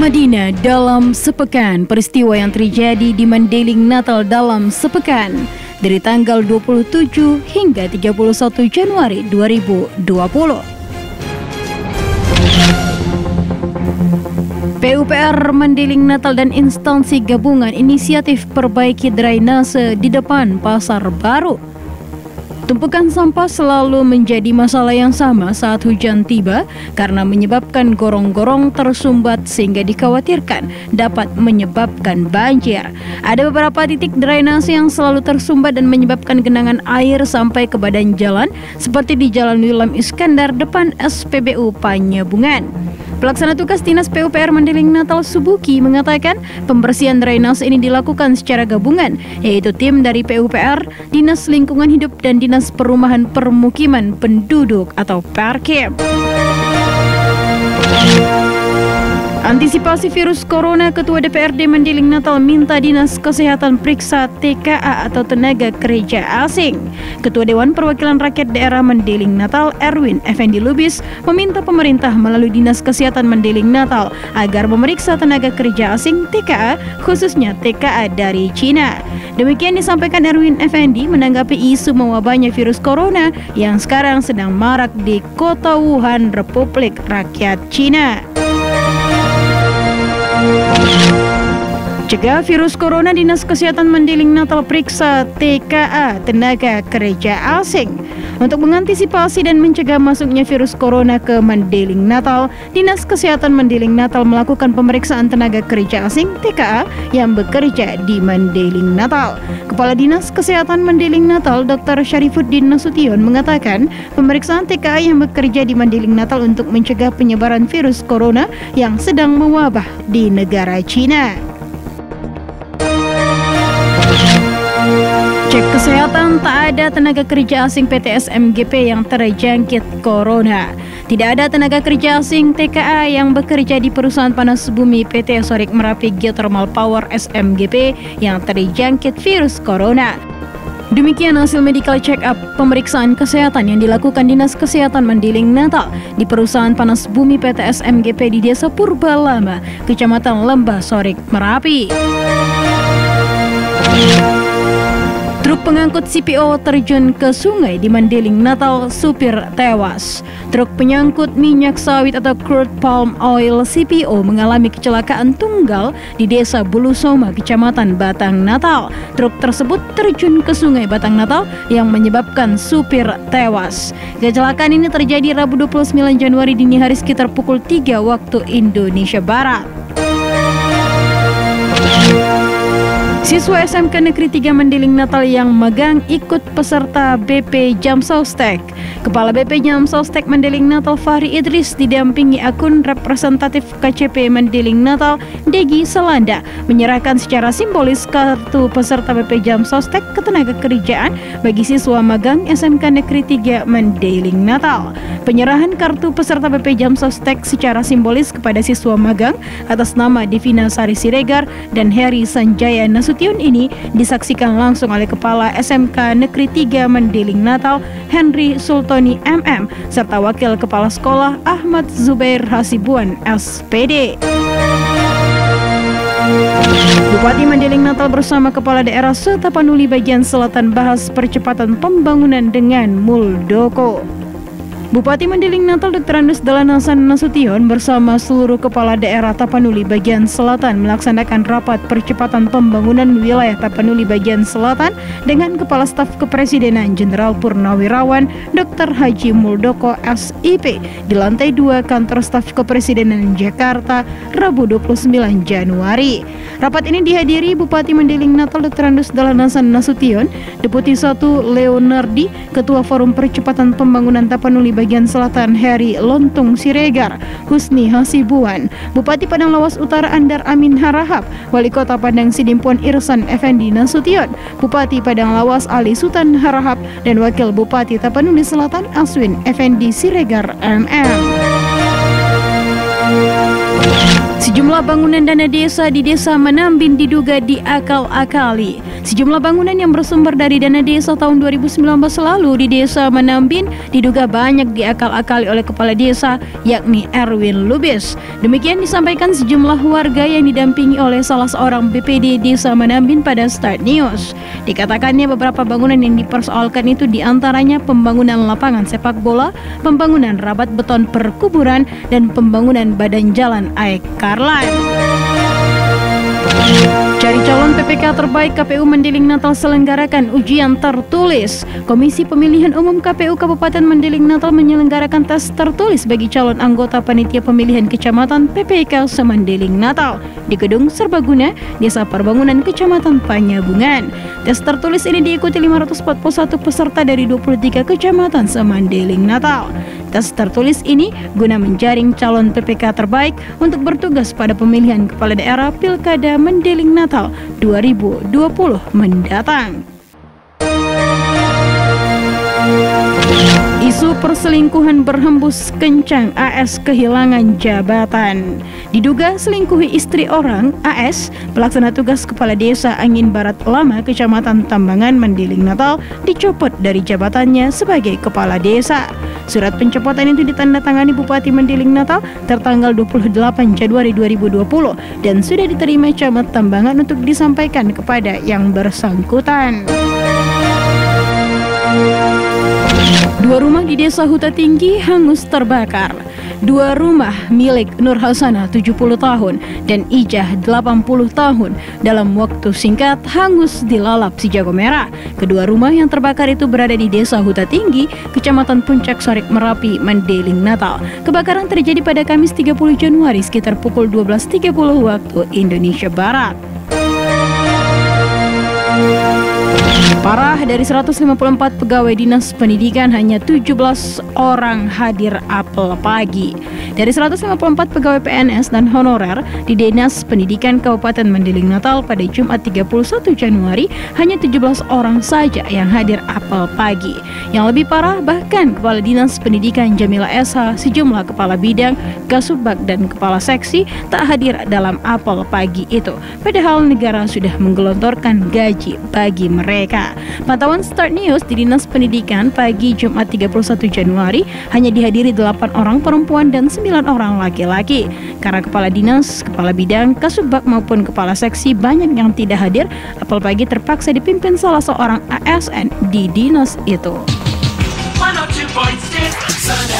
Madinah dalam sepekan. Peristiwa yang terjadi di Mandailing Natal dalam sepekan dari tanggal 27 hingga 31 Januari 2020. PUPR Mandailing Natal dan instansi gabungan inisiatif perbaiki drainase di depan Pasar Baru. Tumpukan sampah selalu menjadi masalah yang sama saat hujan tiba karena menyebabkan gorong-gorong tersumbat sehingga dikhawatirkan dapat menyebabkan banjir. Ada beberapa titik drainase yang selalu tersumbat dan menyebabkan genangan air sampai ke badan jalan seperti di Jalan Wilam Iskandar depan SPBU Panyabungan. Pelaksana tugas Dinas PUPR Mandailing Natal Subuki mengatakan pembersihan drainase ini dilakukan secara gabungan, yaitu tim dari PUPR, Dinas Lingkungan Hidup dan Dinas Perumahan Permukiman Penduduk atau Perkip. Antisipasi virus corona, Ketua DPRD Mandailing Natal minta Dinas Kesehatan periksa TKA atau tenaga kerja asing. Ketua Dewan Perwakilan Rakyat Daerah Mandailing Natal Erwin Effendi Lubis meminta pemerintah melalui Dinas Kesehatan Mandailing Natal agar memeriksa tenaga kerja asing TKA, khususnya TKA dari Cina. Demikian disampaikan Erwin Effendi menanggapi isu mewabahnya virus corona yang sekarang sedang marak di kota Wuhan, Republik Rakyat Cina. Cegah virus corona, Dinas Kesehatan Mandailing Natal periksa TKA tenaga kerja asing. Untuk mengantisipasi dan mencegah masuknya virus corona ke Mandailing Natal, Dinas Kesehatan Mandailing Natal melakukan pemeriksaan tenaga kerja asing TKA yang bekerja di Mandailing Natal. Kepala Dinas Kesehatan Mandailing Natal Dr. Syarifuddin Nasution mengatakan pemeriksaan TKA yang bekerja di Mandailing Natal untuk mencegah penyebaran virus corona yang sedang mewabah di negara Cina. Cek kesehatan, tak ada tenaga kerja asing PT SMGP yang terjangkit corona. Tidak ada tenaga kerja asing TKA yang bekerja di perusahaan panas bumi PT Sorik Merapi Geothermal Power SMGP yang terjangkit virus corona. Demikian hasil medical check-up pemeriksaan kesehatan yang dilakukan Dinas Kesehatan Mandailing Natal di perusahaan panas bumi PT SMGP di Desa Purbalama, Kecamatan Lembah Sorik Merapi. Truk pengangkut CPO terjun ke sungai di Mandailing Natal, supir tewas. Truk penyangkut minyak sawit atau crude palm oil CPO mengalami kecelakaan tunggal di Desa Bulusoma, Kecamatan Batang Natal. Truk tersebut terjun ke sungai Batang Natal yang menyebabkan supir tewas. Kecelakaan ini terjadi Rabu 29 Januari dini hari sekitar pukul 3 waktu Indonesia Barat. Siswa SMK Negeri 3 Mandailing Natal yang magang ikut peserta BP Jamsostek. Kepala BP Jamsostek Mandailing Natal Fahri Idris didampingi akun representatif KCP Mandailing Natal Degi Selanda menyerahkan secara simbolis kartu peserta BP Jamsostek ketenagakerjaan bagi siswa magang SMK Negeri 3 Mandailing Natal. Penyerahan kartu peserta BP Jamsostek secara simbolis kepada siswa magang atas nama Divina Sari Siregar dan Heri Sanjaya Nasution ini disaksikan langsung oleh Kepala SMK Negeri 3 Mandailing Natal Henry Sultoni MM serta Wakil Kepala Sekolah Ahmad Zubair Hasibuan SPD. Bupati Mandailing Natal bersama Kepala Daerah Setapanuli bagian selatan bahas percepatan pembangunan dengan Muldoko. Bupati Mandailing Natal Dr. Andes Dahlan Hasan Nasution bersama seluruh kepala daerah Tapanuli bagian selatan melaksanakan rapat percepatan pembangunan wilayah Tapanuli bagian selatan dengan Kepala Staf Kepresidenan Jenderal Purnawirawan Dr. Haji Muldoko SIP di lantai 2 Kantor Staf Kepresidenan Jakarta Rabu 29 Januari. Rapat ini dihadiri Bupati Mandailing Natal Dr. Andes Dahlan Hasan Nasution, Deputi 1 Leonardi, Ketua Forum Percepatan Pembangunan Tapanuli bagian selatan Heri Lontung Siregar, Husni Hasibuan, Bupati Padang Lawas Utara Andar Amin Harahap, Wali Kota Padang Sidimpuan Irsan Effendi Nasution, Bupati Padang Lawas Ali Sultan Harahap, dan Wakil Bupati Tapanuli Selatan Aswin Effendi Siregar MM. Sejumlah bangunan dana desa di Desa Manambin diduga diakal-akali. Sejumlah bangunan yang bersumber dari dana desa tahun 2019 lalu di Desa Manambin diduga banyak diakal-akali oleh Kepala Desa, yakni Erwin Lubis. Demikian disampaikan sejumlah warga yang didampingi oleh salah seorang BPD Desa Manambin pada Start News. Dikatakannya beberapa bangunan yang dipersoalkan itu diantaranya pembangunan lapangan sepak bola, pembangunan rabat beton perkuburan, dan pembangunan badan jalan Aek Karlan. Cari calon PPK terbaik, KPU Mandeling Natal selenggarakan ujian tertulis. Komisi Pemilihan Umum KPU Kabupaten Mandeling Natal menyelenggarakan tes tertulis bagi calon anggota Panitia Pemilihan Kecamatan PPK Semandeling Natal di Gedung Serbaguna, Desa Perbangunan, Kecamatan Panyabungan. Tes tertulis ini diikuti 541 peserta dari 23 kecamatan Semandeling Natal. Tes tertulis ini guna menjaring calon PPK terbaik untuk bertugas pada pemilihan kepala daerah Pilkada Mandeling Natal 2020 mendatang. Isu perselingkuhan berhembus kencang, AS kehilangan jabatan. Diduga selingkuhi istri orang, AS, pelaksana tugas Kepala Desa Angin Barat Lama, Kecamatan Tambangan, Mandeling Natal, dicopot dari jabatannya sebagai Kepala Desa. Surat pencopotan itu ditandatangani Bupati Mandeling Natal tertanggal 28 Januari 2020 dan sudah diterima Camat Tambangan untuk disampaikan kepada yang bersangkutan. Dua rumah di Desa Huta Tinggi hangus terbakar. Dua rumah milik Nur Hasanah 70 tahun dan Ijah 80 tahun dalam waktu singkat hangus dilalap si jago merah. Kedua rumah yang terbakar itu berada di Desa Huta Tinggi, Kecamatan Puncak Sarik Merapi, Mandeling Natal. Kebakaran terjadi pada Kamis 30 Januari sekitar pukul 12.30 waktu Indonesia Barat. Parah, dari 154 pegawai dinas pendidikan hanya 17 orang hadir apel pagi. Dari 154 pegawai PNS dan honorer di Dinas Pendidikan Kabupaten Mandeling Natal pada Jumat 31 Januari, hanya 17 orang saja yang hadir apel pagi. Yang lebih parah, bahkan Kepala Dinas Pendidikan Jamila SH, sejumlah kepala bidang, Kasubag dan kepala seksi tak hadir dalam apel pagi itu. Padahal negara sudah menggelontorkan gaji bagi mereka. Pantauan Start News di Dinas Pendidikan pagi Jumat 31 Januari hanya dihadiri 8 orang perempuan dan 9 orang laki-laki. Karena kepala dinas, kepala bidang, kasubag maupun kepala seksi banyak yang tidak hadir, apel pagi terpaksa dipimpin salah seorang ASN di dinas itu. 102.6